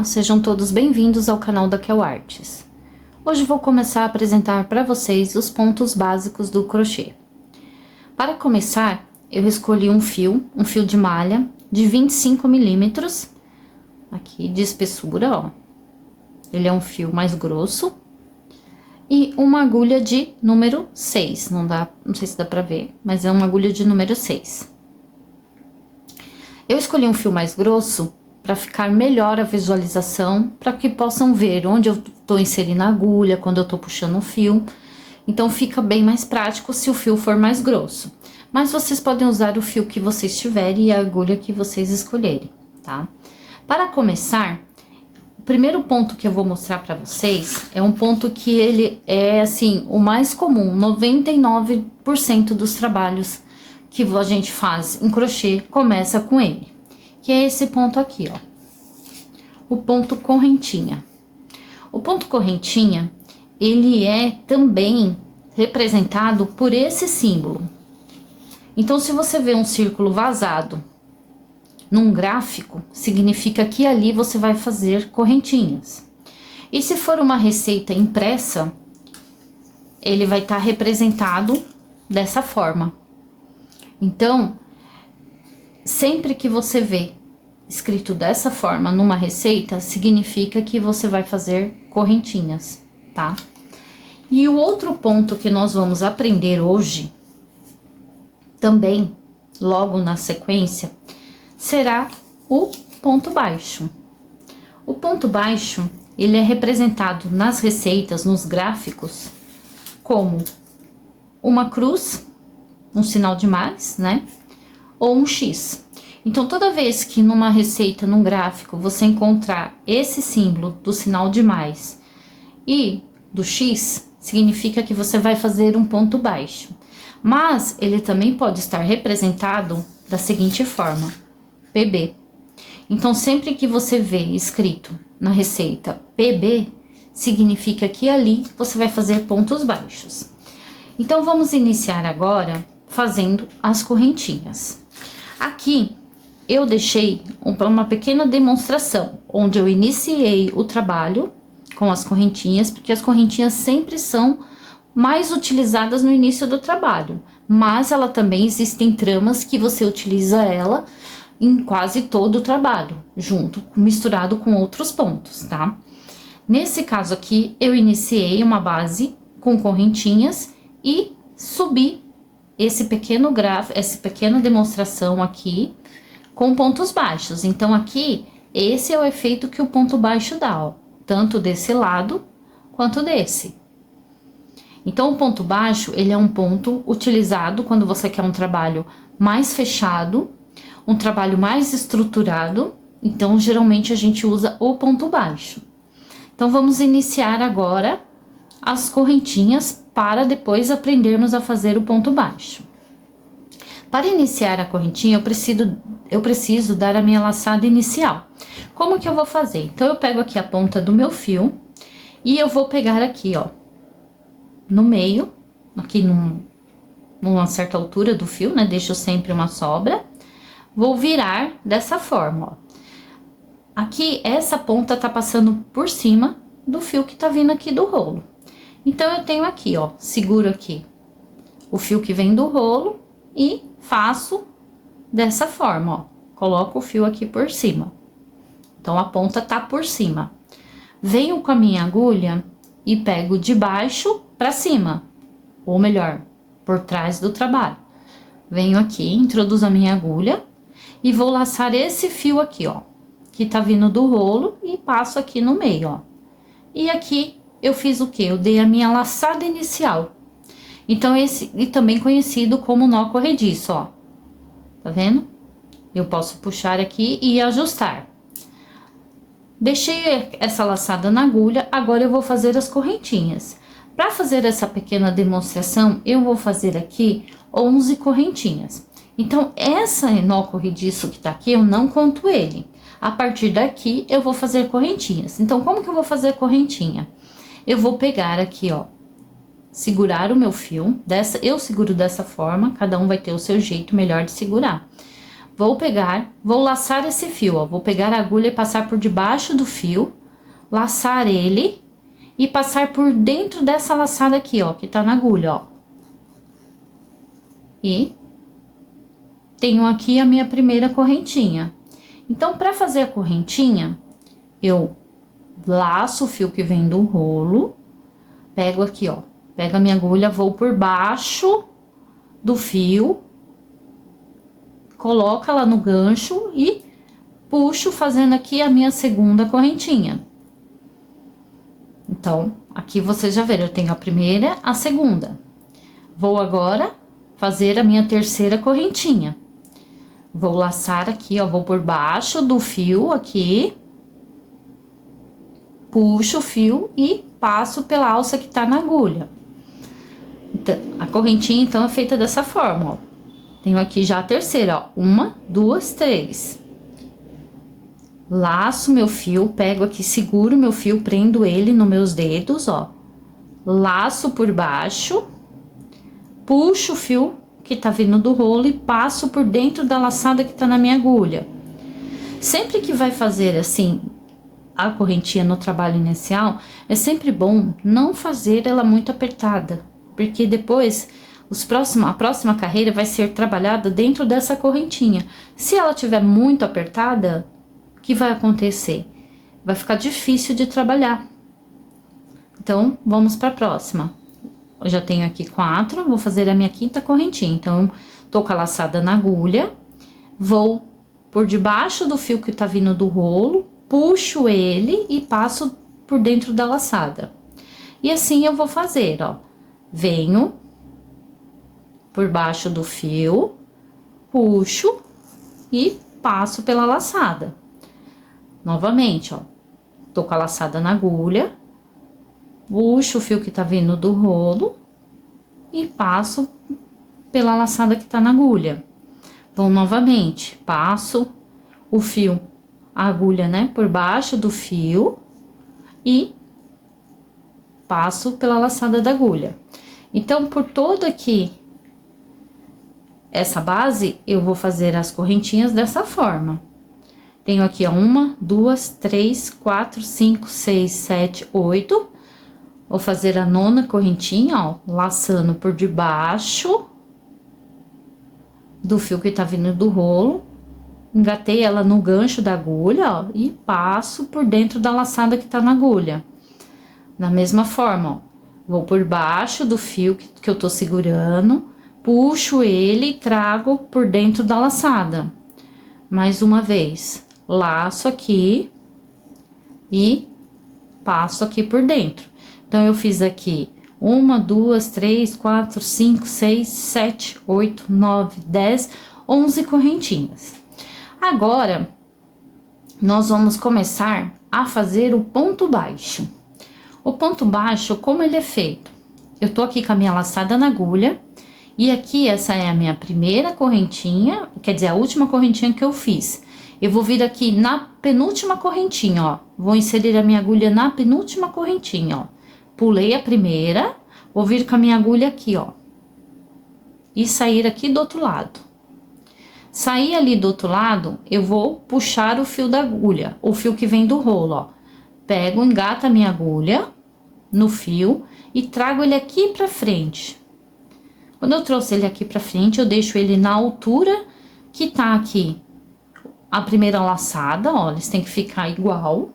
Olá, sejam todos bem-vindos ao canal da Kel Artes. Hoje vou começar a apresentar para vocês os pontos básicos do crochê. Para começar, eu escolhi um fio de malha de 25 milímetros, aqui de espessura, ó. Ele é um fio mais grosso. E uma agulha de número 6, não sei se dá pra ver, mas é uma agulha de número 6. Eu escolhi um fio mais grosso para ficar melhor a visualização, para que possam ver onde eu tô inserindo a agulha, quando eu tô puxando o fio. Então fica bem mais prático se o fio for mais grosso. Mas vocês podem usar o fio que vocês tiverem e a agulha que vocês escolherem, tá? Para começar, o primeiro ponto que eu vou mostrar para vocês é um ponto que ele é, assim, o mais comum. 99% dos trabalhos que a gente faz em crochê começa com ele, que é esse ponto aqui, ó. O ponto correntinha. O ponto correntinha, ele é também representado por esse símbolo. Então, se você vê um círculo vazado num gráfico, significa que ali você vai fazer correntinhas. E se for uma receita impressa, ele vai estar representado dessa forma. Então, sempre que você vê escrito dessa forma numa receita, significa que você vai fazer correntinhas, tá? E o outro ponto que nós vamos aprender hoje, também, logo na sequência, será o ponto baixo. O ponto baixo, ele é representado nas receitas, nos gráficos, como uma cruz, um sinal de mais, né? Ou um X. Então, toda vez que numa receita, num gráfico, você encontrar esse símbolo do sinal de mais e do X, significa que você vai fazer um ponto baixo. Mas ele também pode estar representado da seguinte forma: PB. Então, sempre que você vê escrito na receita PB, significa que ali você vai fazer pontos baixos. Então, vamos iniciar agora fazendo as correntinhas. Aqui, eu deixei uma pequena demonstração, onde eu iniciei o trabalho com as correntinhas, porque as correntinhas sempre são mais utilizadas no início do trabalho, mas ela também existem tramas que você utiliza ela em quase todo o trabalho, misturado com outros pontos, tá? Nesse caso aqui, eu iniciei uma base com correntinhas e subi essa pequena demonstração aqui com pontos baixos. Então, aqui, esse é o efeito que o ponto baixo dá, ó, tanto desse lado quanto desse. Então, o ponto baixo, ele é um ponto utilizado quando você quer um trabalho mais fechado, um trabalho mais estruturado. Então, geralmente, a gente usa o ponto baixo. Então, vamos iniciar agora as correntinhas para depois aprendermos a fazer o ponto baixo. Para iniciar a correntinha, eu preciso dar a minha laçada inicial. Como que eu vou fazer? Então, eu pego aqui a ponta do meu fio e eu vou pegar aqui, ó, no meio, aqui numa certa altura do fio, né? Deixo sempre uma sobra. Vou virar dessa forma, ó. Aqui, essa ponta tá passando por cima do fio que tá vindo aqui do rolo. Então, eu tenho aqui, ó, seguro aqui o fio que vem do rolo e faço dessa forma, ó. Coloco o fio aqui por cima. Então, a ponta tá por cima. Venho com a minha agulha e pego de baixo pra cima, ou melhor, por trás do trabalho. Venho aqui, introduzo a minha agulha e vou laçar esse fio aqui, ó, que tá vindo do rolo e passo aqui no meio, ó. E aqui eu fiz o quê? Eu dei a minha laçada inicial. Então, esse, e também conhecido como nó corrediço, ó. Tá vendo? Eu posso puxar aqui e ajustar. Deixei essa laçada na agulha, agora eu vou fazer as correntinhas. Para fazer essa pequena demonstração, eu vou fazer aqui 11 correntinhas. Então, essa nó corrediço que tá aqui, eu não conto ele. A partir daqui, eu vou fazer correntinhas. Então, como que eu vou fazer correntinha? Eu vou pegar aqui, ó, segurar o meu fio, eu seguro dessa forma, cada um vai ter o seu jeito melhor de segurar. vou pegar, vou laçar esse fio, ó. Vou pegar a agulha e passar por debaixo do fio, laçar ele e passar por dentro dessa laçada aqui, ó, que tá na agulha, ó. E tenho aqui a minha primeira correntinha. Então, para fazer a correntinha, eu laço o fio que vem do rolo, pego aqui, ó, pego a minha agulha, vou por baixo do fio, coloco ela no gancho e puxo fazendo aqui a minha segunda correntinha. Então, aqui vocês já viram, eu tenho a primeira, a segunda. Vou agora fazer a minha terceira correntinha. Vou laçar aqui, ó, vou por baixo do fio aqui, puxo o fio e passo pela alça que tá na agulha. Então, a correntinha, então, é feita dessa forma, ó. Tenho aqui já a terceira, ó, 1, 2, 3. Laço meu fio, pego aqui, seguro meu fio, prendo ele nos meus dedos, ó. Laço por baixo, puxo o fio que tá vindo do rolo e passo por dentro da laçada que tá na minha agulha. Sempre que vai fazer assim a correntinha no trabalho inicial, é sempre bom não fazer ela muito apertada, porque depois a próxima carreira vai ser trabalhada dentro dessa correntinha. Se ela tiver muito apertada, o que vai acontecer? Vai ficar difícil de trabalhar. Então, vamos para a próxima. Eu já tenho aqui 4, vou fazer a minha quinta correntinha. Então, tô com a laçada na agulha, vou por debaixo do fio que tá vindo do rolo, puxo ele e passo por dentro da laçada. E assim eu vou fazer, ó. Venho por baixo do fio, puxo e passo pela laçada. Novamente, ó. Tô com a laçada na agulha, puxo o fio que tá vindo do rolo e passo pela laçada que tá na agulha. Vou novamente, passo o fio, a agulha, né, por baixo do fio e passo pela laçada da agulha. Então, por todo aqui, essa base, eu vou fazer as correntinhas dessa forma. Tenho aqui, ó, 1, 2, 3, 4, 5, 6, 7, 8. Vou fazer a 9ª correntinha, ó, laçando por debaixo do fio que tá vindo do rolo. Engatei ela no gancho da agulha, ó, e passo por dentro da laçada que tá na agulha. Da mesma forma, ó, vou por baixo do fio que eu tô segurando, puxo ele e trago por dentro da laçada. Mais uma vez, laço aqui e passo aqui por dentro. Então, eu fiz aqui 1, 2, 3, 4, 5, 6, 7, 8, 9, 10, 11 correntinhas. Agora, nós vamos começar a fazer o ponto baixo. O ponto baixo, como ele é feito? Eu tô aqui com a minha laçada na agulha, e aqui essa é a minha primeira correntinha, quer dizer, a última correntinha que eu fiz. Eu vou vir aqui na penúltima correntinha, ó. Vou inserir a minha agulha na penúltima correntinha, ó. Pulei a primeira, vou vir com a minha agulha aqui, ó. E sair aqui do outro lado. Sair ali do outro lado, eu vou puxar o fio da agulha, o fio que vem do rolo, ó. Pego, engato a minha agulha no fio e trago ele aqui pra frente. Quando eu trouxe ele aqui pra frente, eu deixo ele na altura que tá aqui a primeira laçada, ó. Eles têm que ficar igual.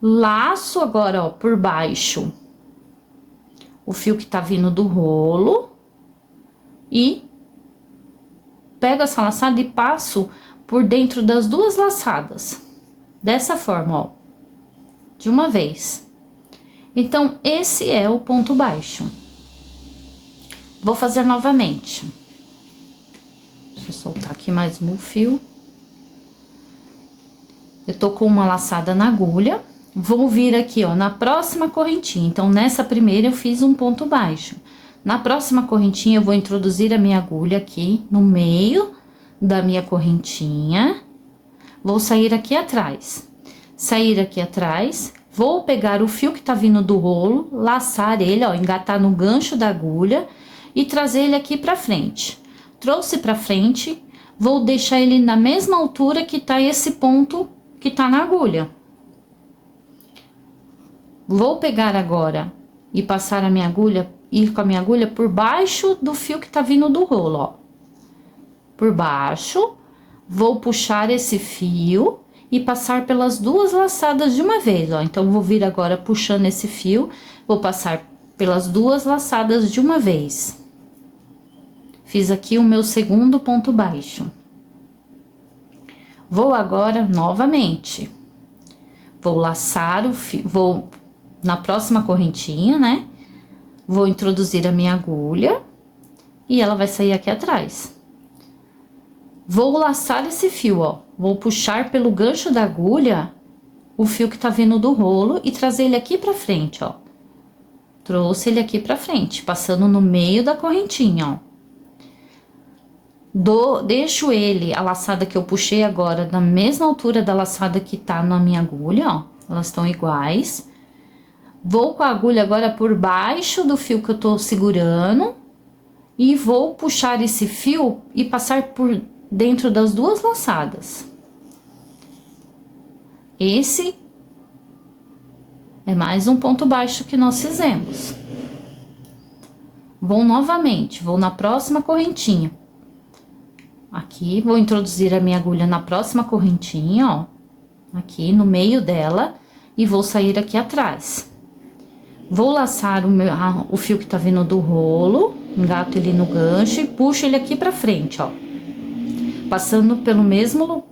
Laço agora, ó, por baixo o fio que tá vindo do rolo e pego essa laçada e passo por dentro das duas laçadas. Dessa forma, ó. De uma vez. Então, esse é o ponto baixo. Vou fazer novamente. Deixa eu soltar aqui mais um fio. Eu tô com uma laçada na agulha. Vou vir aqui, ó, na próxima correntinha. Então, nessa primeira eu fiz um ponto baixo. Na próxima correntinha, eu vou introduzir a minha agulha aqui no meio da minha correntinha. Vou sair aqui atrás. Sair aqui atrás, vou pegar o fio que tá vindo do rolo, laçar ele, ó, engatar no gancho da agulha e trazer ele aqui pra frente. Trouxe pra frente, vou deixar ele na mesma altura que tá esse ponto que tá na agulha. Vou pegar agora e passar a minha agulha, ir com a minha agulha por baixo do fio que tá vindo do rolo, ó. Por baixo, vou puxar esse fio e passar pelas duas laçadas de uma vez, ó. Então, vou vir agora puxando esse fio, vou passar pelas duas laçadas de uma vez. Fiz aqui o meu segundo ponto baixo. Vou agora novamente. Vou laçar o fio, vou na próxima correntinha, né? Vou introduzir a minha agulha e ela vai sair aqui atrás. Vou laçar esse fio, ó. Vou puxar pelo gancho da agulha o fio que tá vindo do rolo e trazer ele aqui pra frente, ó. Trouxe ele aqui pra frente, passando no meio da correntinha, ó. Deixo ele, a laçada que eu puxei agora, na mesma altura da laçada que tá na minha agulha, ó. Elas estão iguais. Vou com a agulha agora por baixo do fio que eu tô segurando. E vou puxar esse fio e passar por dentro das duas laçadas. Esse é mais um ponto baixo que nós fizemos. Vou novamente, vou na próxima correntinha. Aqui, vou introduzir a minha agulha na próxima correntinha, ó. Aqui no meio dela, e vou sair aqui atrás. Vou laçar o fio que tá vindo do rolo, engato ele no gancho e puxo ele aqui pra frente, ó. Passando pelo mesmo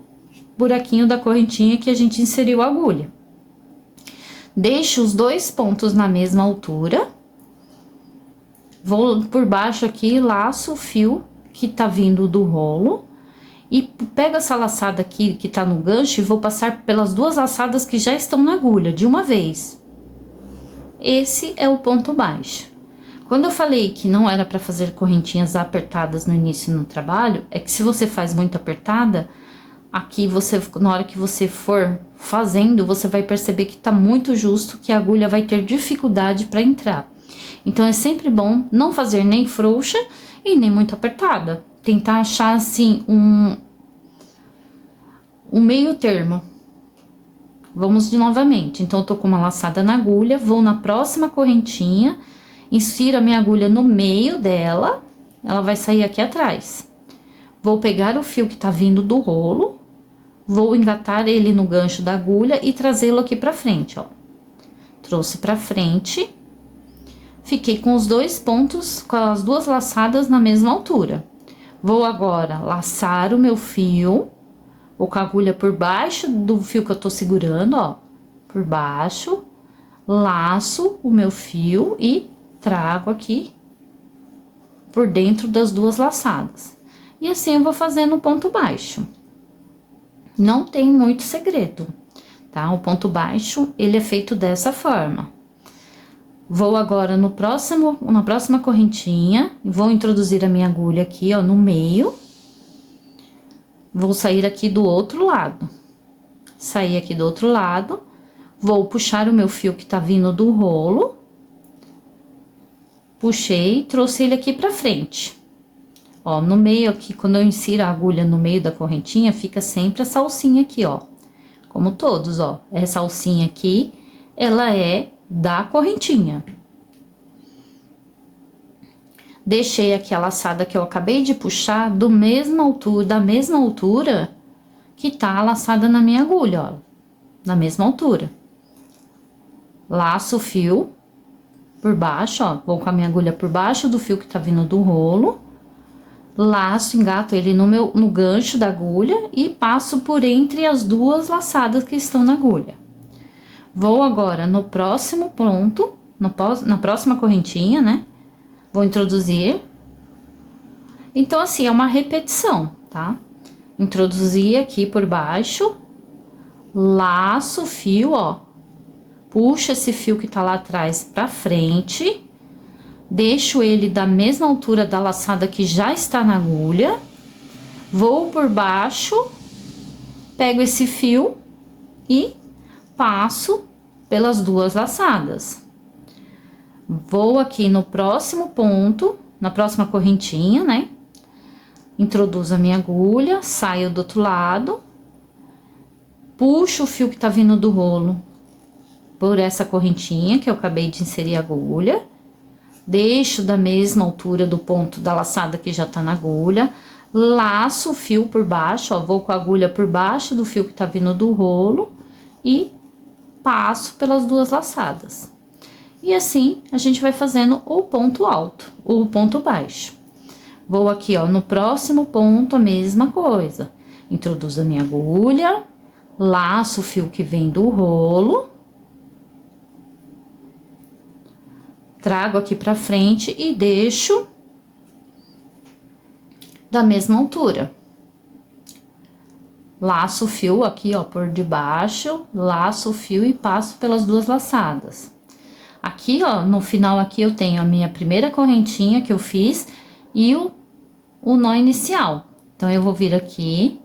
buraquinho da correntinha que a gente inseriu a agulha. Deixo os dois pontos na mesma altura. Vou por baixo aqui, laço o fio que tá vindo do rolo e pego essa laçada aqui que tá no gancho e vou passar pelas duas laçadas que já estão na agulha de uma vez. Esse é o ponto baixo. Quando eu falei que não era para fazer correntinhas apertadas no início no trabalho, é que se você faz muito apertada, aqui na hora que você for fazendo, você vai perceber que tá muito justo, que a agulha vai ter dificuldade para entrar. Então, é sempre bom não fazer nem frouxa e nem muito apertada. Tentar achar, assim, um meio termo. Vamos de novamente. Então, eu tô com uma laçada na agulha, vou na próxima correntinha, insiro a minha agulha no meio dela, ela vai sair aqui atrás. Vou pegar o fio que tá vindo do rolo, vou engatar ele no gancho da agulha e trazê-lo aqui pra frente, ó. Trouxe pra frente. Fiquei com os dois pontos, com as duas laçadas na mesma altura. Vou agora laçar o meu fio, vou com a agulha por baixo do fio que eu tô segurando, ó. Por baixo, laço o meu fio e trago aqui por dentro das duas laçadas. E assim eu vou fazendo o ponto baixo. Não tem muito segredo, tá? O ponto baixo, ele é feito dessa forma. Vou agora na próxima correntinha, vou introduzir a minha agulha aqui, ó, no meio. Vou sair aqui do outro lado. Sair aqui do outro lado, vou puxar o meu fio que tá vindo do rolo. Puxei, trouxe ele aqui pra frente. Ó, no meio aqui, quando eu insiro a agulha no meio da correntinha, fica sempre essa alcinha aqui, ó. Como todos, ó. Essa alcinha aqui, ela é da correntinha. Deixei aqui a laçada que eu acabei de puxar da mesma altura que tá a laçada na minha agulha, ó. Na mesma altura. Laço o fio por baixo, ó. Vou com a minha agulha por baixo do fio que tá vindo do rolo. Laço, engato ele no gancho da agulha e passo por entre as duas laçadas que estão na agulha. Vou agora no próximo ponto, na próxima correntinha, né? Vou introduzir. Então, assim, é uma repetição, tá? Introduzir aqui por baixo, laço o fio, ó. Puxa esse fio que tá lá atrás pra frente. Deixo ele da mesma altura da laçada que já está na agulha. Vou por baixo, pego esse fio e passo pelas duas laçadas. Vou aqui no próximo ponto, na próxima correntinha, né? introduzo a minha agulha, saio do outro lado, puxo o fio que tá vindo do rolo por essa correntinha que eu acabei de inserir a agulha, deixo da mesma altura do ponto da laçada que já tá na agulha, laço o fio por baixo, ó, vou com a agulha por baixo do fio que tá vindo do rolo e passo pelas duas laçadas. E assim, a gente vai fazendo o ponto alto, o ponto baixo. Vou aqui, ó, no próximo ponto, a mesma coisa. Introduzo a minha agulha, laço o fio que vem do rolo, trago aqui pra frente e deixo da mesma altura. Laço o fio aqui, ó, por debaixo, laço o fio e passo pelas duas laçadas. Aqui, ó, no final aqui eu tenho a minha primeira correntinha que eu fiz e o nó inicial. Então, eu vou vir aqui,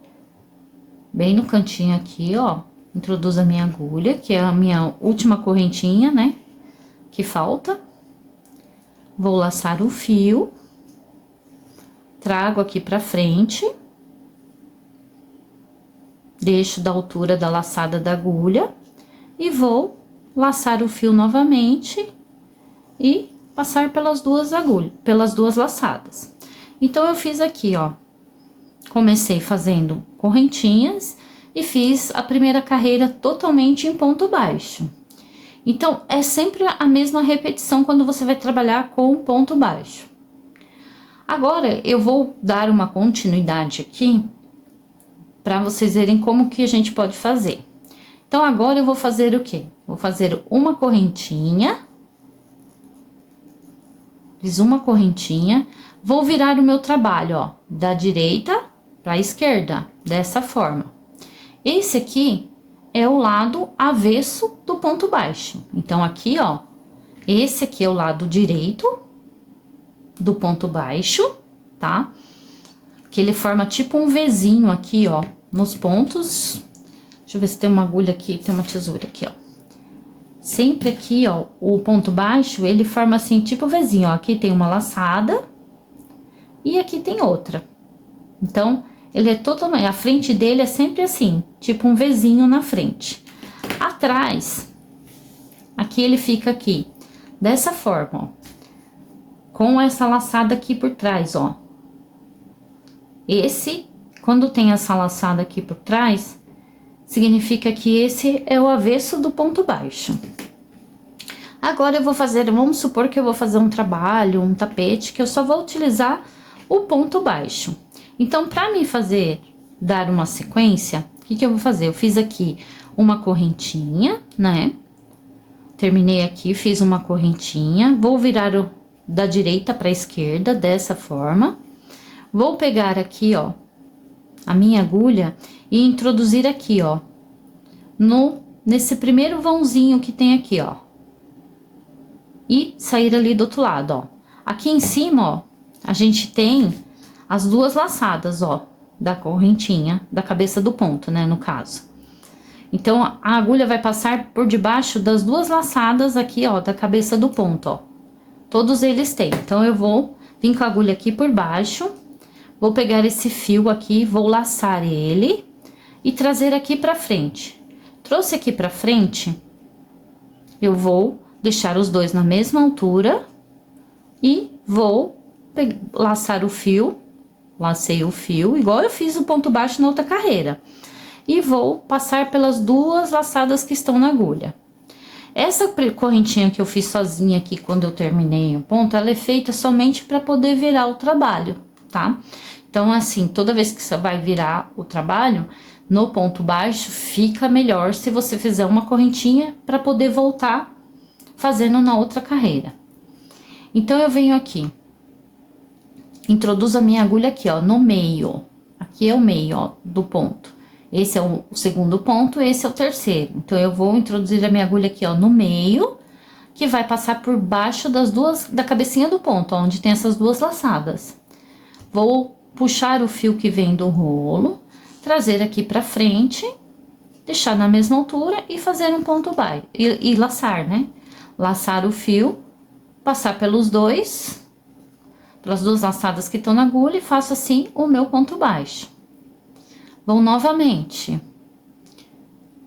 bem no cantinho aqui, ó, introduzo a minha agulha, que é a minha última correntinha, né, que falta. Vou laçar o fio, trago aqui pra frente, deixo da altura da laçada da agulha e vou laçar o fio novamente e passar pelas duas agulhas, pelas duas laçadas. Então, eu fiz aqui, ó, comecei fazendo correntinhas e fiz a primeira carreira totalmente em ponto baixo. Então, é sempre a mesma repetição quando você vai trabalhar com ponto baixo. Agora, eu vou dar uma continuidade aqui para vocês verem como que a gente pode fazer. Então, agora eu vou fazer o quê? Vou fazer uma correntinha. Fiz uma correntinha. Vou virar o meu trabalho, ó, da direita para a esquerda, dessa forma. Esse aqui é o lado avesso do ponto baixo. Então, aqui, ó, esse aqui é o lado direito do ponto baixo, tá? Que ele forma tipo um Vzinho aqui, ó, nos pontos. Deixa eu ver se tem uma agulha aqui, tem uma tesoura aqui, ó. Sempre aqui, ó, o ponto baixo, ele forma assim, tipo Vzinho, ó. Aqui tem uma laçada e aqui tem outra. Então, ele é totalmente, a frente dele é sempre assim, tipo um Vzinho na frente. Atrás, aqui ele fica aqui, dessa forma, ó, com essa laçada aqui por trás, ó. Esse, quando tem essa laçada aqui por trás, significa que esse é o avesso do ponto baixo. Agora eu vou fazer, vamos supor que eu vou fazer um trabalho, um tapete, que eu só vou utilizar o ponto baixo. Então, para me fazer, dar uma sequência, o que que eu vou fazer? Eu fiz aqui uma correntinha, né? Terminei aqui, fiz uma correntinha, vou virar da direita para a esquerda, dessa forma. Vou pegar aqui, ó, a minha agulha e introduzir aqui, ó, nesse primeiro vãozinho que tem aqui, ó. E sair ali do outro lado, ó. Aqui em cima, ó, a gente tem as duas laçadas, ó, da correntinha, da cabeça do ponto, né, no caso. Então, a agulha vai passar por debaixo das duas laçadas aqui, ó, da cabeça do ponto, ó. Todos eles têm. Então, eu vou vir com a agulha aqui por baixo, vou pegar esse fio aqui, vou laçar ele e trazer aqui pra frente. Trouxe aqui pra frente, eu vou deixar os dois na mesma altura e vou laçar o fio, lacei o fio, igual eu fiz o ponto baixo na outra carreira. E vou passar pelas duas laçadas que estão na agulha. Essa correntinha que eu fiz sozinha aqui quando eu terminei o ponto, ela é feita somente para poder virar o trabalho, tá? Então, assim, toda vez que você vai virar o trabalho, no ponto baixo, fica melhor se você fizer uma correntinha para poder voltar fazendo na outra carreira. Então, eu venho aqui, introduzo a minha agulha aqui, ó, no meio. Aqui é o meio, ó, do ponto. Esse é o segundo ponto, esse é o terceiro. Então, eu vou introduzir a minha agulha aqui, ó, no meio, que vai passar por baixo das duas, da cabecinha do ponto, ó, onde tem essas duas laçadas. Vou puxar o fio que vem do rolo, trazer aqui pra frente, deixar na mesma altura e fazer um ponto baixo. E laçar, né? Laçar o fio, passar pelos dois, pelas duas laçadas que estão na agulha e faço assim o meu ponto baixo. Vou novamente.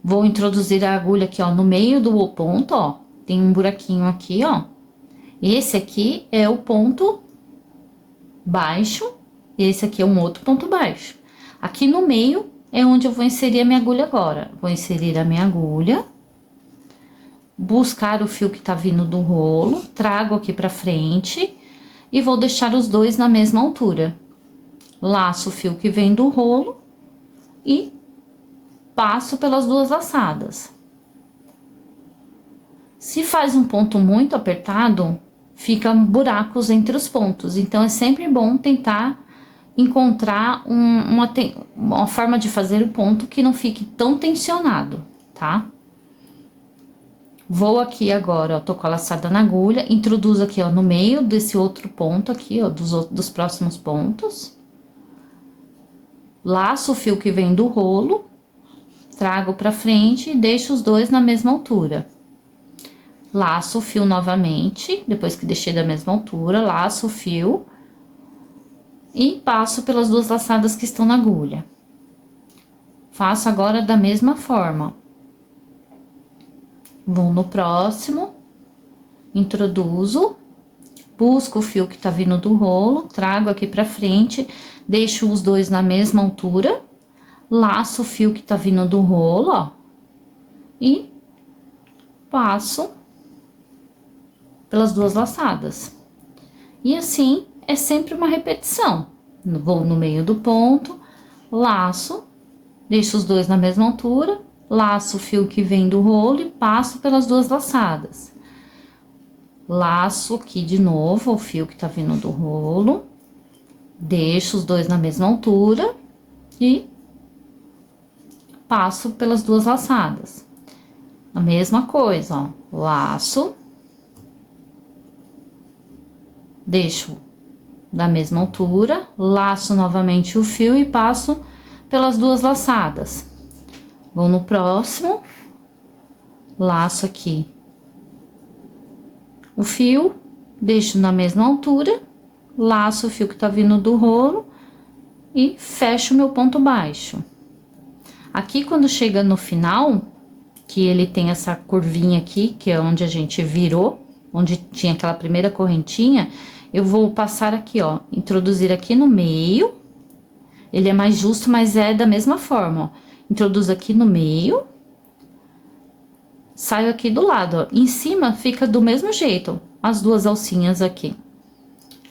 Vou introduzir a agulha aqui, ó, no meio do ponto, ó. Tem um buraquinho aqui, ó. Esse aqui é o ponto baixo, esse aqui é um outro ponto baixo. Aqui no meio é onde eu vou inserir a minha agulha agora. Vou inserir a minha agulha, buscar o fio que tá vindo do rolo, trago aqui pra frente e vou deixar os dois na mesma altura. Laço o fio que vem do rolo e passo pelas duas laçadas. Se faz um ponto muito apertado, ficam buracos entre os pontos, então é sempre bom tentar encontrar uma forma de fazer o ponto que não fique tão tensionado, tá? Vou aqui agora, ó, tô com a laçada na agulha, introduzo aqui, ó, no meio desse outro ponto aqui, ó, dos próximos pontos. Laço o fio que vem do rolo, trago pra frente e deixo os dois na mesma altura. Laço o fio novamente, depois que deixei da mesma altura, laço o fio e passo pelas duas laçadas que estão na agulha. Faço agora da mesma forma. Vou no próximo, introduzo, busco o fio que tá vindo do rolo, trago aqui pra frente, deixo os dois na mesma altura, laço o fio que tá vindo do rolo, ó, e passo pelas duas laçadas. E assim, é sempre uma repetição. Vou no meio do ponto, laço, deixo os dois na mesma altura, laço o fio que vem do rolo e passo pelas duas laçadas. Laço aqui de novo o fio que tá vindo do rolo, deixo os dois na mesma altura e passo pelas duas laçadas. A mesma coisa, ó, laço, deixo da mesma altura, laço novamente o fio e passo pelas duas laçadas. Vou no próximo, laço aqui o fio, deixo na mesma altura, laço o fio que tá vindo do rolo e fecho meu ponto baixo. Aqui, quando chega no final, que ele tem essa curvinha aqui, que é onde a gente virou, onde tinha aquela primeira correntinha, eu vou passar aqui, ó, introduzir aqui no meio. Ele é mais justo, mas é da mesma forma, ó. Introduzo aqui no meio, saio aqui do lado, ó. Em cima fica do mesmo jeito, as duas alcinhas aqui.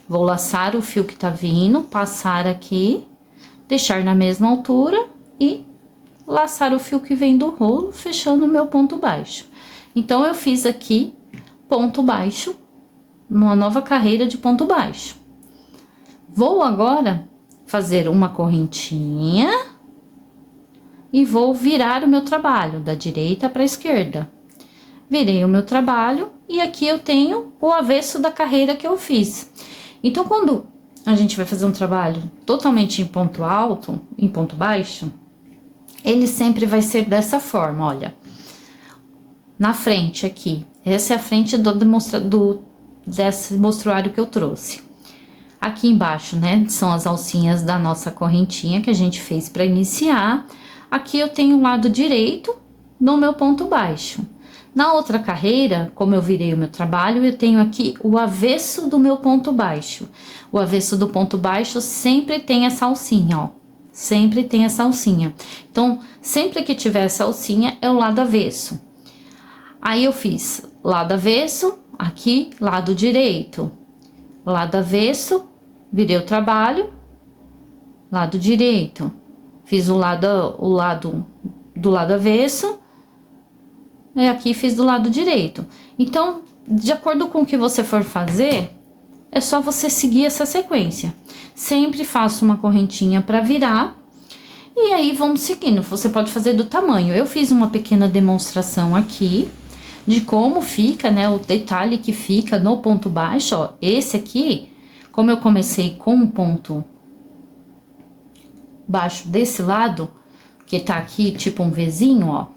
Vou laçar o fio que tá vindo, passar aqui, deixar na mesma altura e laçar o fio que vem do rolo, fechando o meu ponto baixo. Então, eu fiz aqui ponto baixo, numa nova carreira de ponto baixo. Vou agora fazer uma correntinha e vou virar o meu trabalho da direita para a esquerda. Virei o meu trabalho e aqui eu tenho o avesso da carreira que eu fiz. Então, quando a gente vai fazer um trabalho totalmente em ponto alto, em ponto baixo, ele sempre vai ser dessa forma, olha. Na frente aqui, essa é a frente desse mostruário que eu trouxe. Aqui embaixo, né, são as alcinhas da nossa correntinha que a gente fez para iniciar. Aqui eu tenho o lado direito no meu ponto baixo. Na outra carreira, como eu virei o meu trabalho, eu tenho aqui o avesso do meu ponto baixo. O avesso do ponto baixo sempre tem essa alcinha, ó. Sempre tem essa alcinha. Então, sempre que tiver essa alcinha, é o lado avesso. Aí, eu fiz lado avesso, aqui, lado direito. Lado avesso, virei o trabalho, lado direito. Fiz o lado do lado avesso, e aqui fiz do lado direito. Então, de acordo com o que você for fazer, é só você seguir essa sequência. Sempre faço uma correntinha para virar, e aí vamos seguindo. Você pode fazer do tamanho. Eu fiz uma pequena demonstração aqui, de como fica, né, o detalhe que fica no ponto baixo, ó. Esse aqui, como eu comecei com um ponto baixo desse lado, que tá aqui tipo um Vzinho, ó.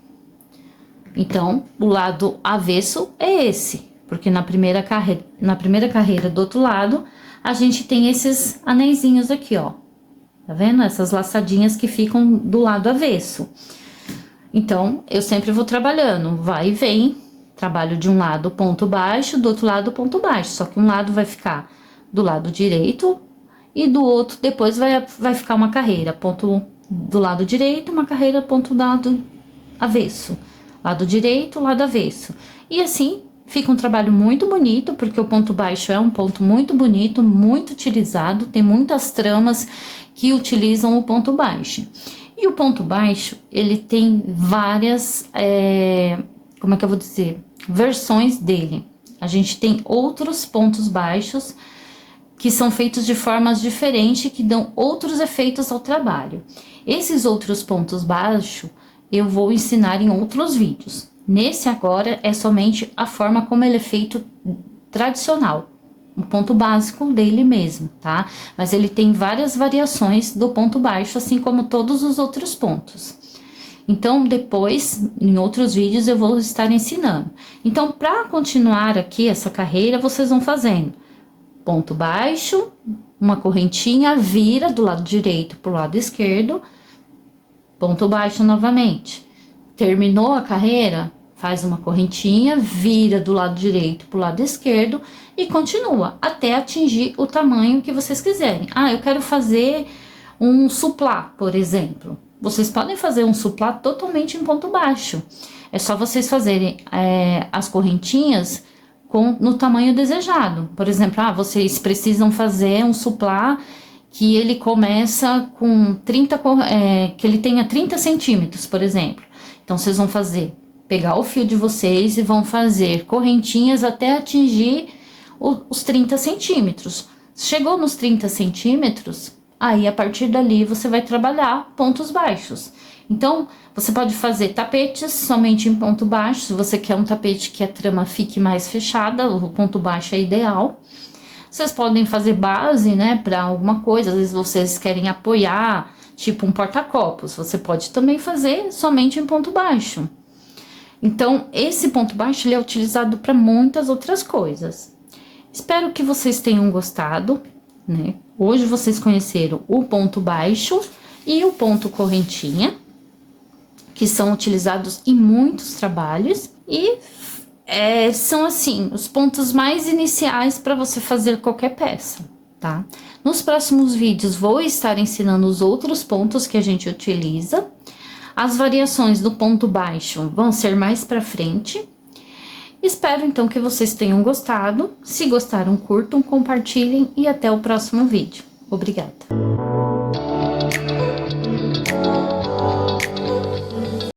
Então, o lado avesso é esse, porque na primeira carreira do outro lado, a gente tem esses anéisinhos aqui, ó. Tá vendo? Essas laçadinhas que ficam do lado avesso. Então, eu sempre vou trabalhando, vai e vem. Trabalho de um lado ponto baixo, do outro lado ponto baixo. Só que um lado vai ficar do lado direito e do outro depois vai ficar uma carreira. Ponto do lado direito, uma carreira ponto do lado avesso. Lado direito, lado avesso. E assim fica um trabalho muito bonito, porque o ponto baixo é um ponto muito bonito, muito utilizado. Tem muitas tramas que utilizam o ponto baixo. E o ponto baixo, ele tem várias, como é que eu vou dizer? Versões dele. A gente tem outros pontos baixos que são feitos de formas diferentes, que dão outros efeitos ao trabalho. Esses outros pontos baixos eu vou ensinar em outros vídeos. Nesse agora é somente a forma como ele é feito tradicional, o ponto básico dele mesmo, tá? Mas ele tem várias variações do ponto baixo, assim como todos os outros pontos. Então, depois, em outros vídeos, eu vou estar ensinando. Então, para continuar aqui essa carreira, vocês vão fazendo ponto baixo, uma correntinha, vira do lado direito para o lado esquerdo, ponto baixo novamente. Terminou a carreira, faz uma correntinha, vira do lado direito para o lado esquerdo e continua até atingir o tamanho que vocês quiserem. Ah, eu quero fazer um suplá, por exemplo. Vocês podem fazer um suplá totalmente em ponto baixo. É só vocês fazerem as correntinhas no tamanho desejado. Por exemplo, vocês precisam fazer um suplá que ele começa com 30, que ele tenha 30 centímetros, por exemplo. Então, vocês vão pegar o fio de vocês e vão fazer correntinhas até atingir os 30 centímetros. Chegou nos 30 centímetros, aí a partir dali você vai trabalhar pontos baixos. Então, você pode fazer tapetes somente em ponto baixo, se você quer um tapete que a trama fique mais fechada, o ponto baixo é ideal. Vocês podem fazer base, né, para alguma coisa, às vezes vocês querem apoiar, tipo um porta-copos, você pode também fazer somente em ponto baixo. Então, esse ponto baixo ele é utilizado para muitas outras coisas. Espero que vocês tenham gostado, né? Hoje vocês conheceram o ponto baixo e o ponto correntinha, que são utilizados em muitos trabalhos e são assim os pontos mais iniciais para você fazer qualquer peça, tá? Nos próximos vídeos vou estar ensinando os outros pontos que a gente utiliza. As variações do ponto baixo vão ser mais para frente. Espero então que vocês tenham gostado. Se gostaram, curtam, compartilhem e até o próximo vídeo. Obrigada!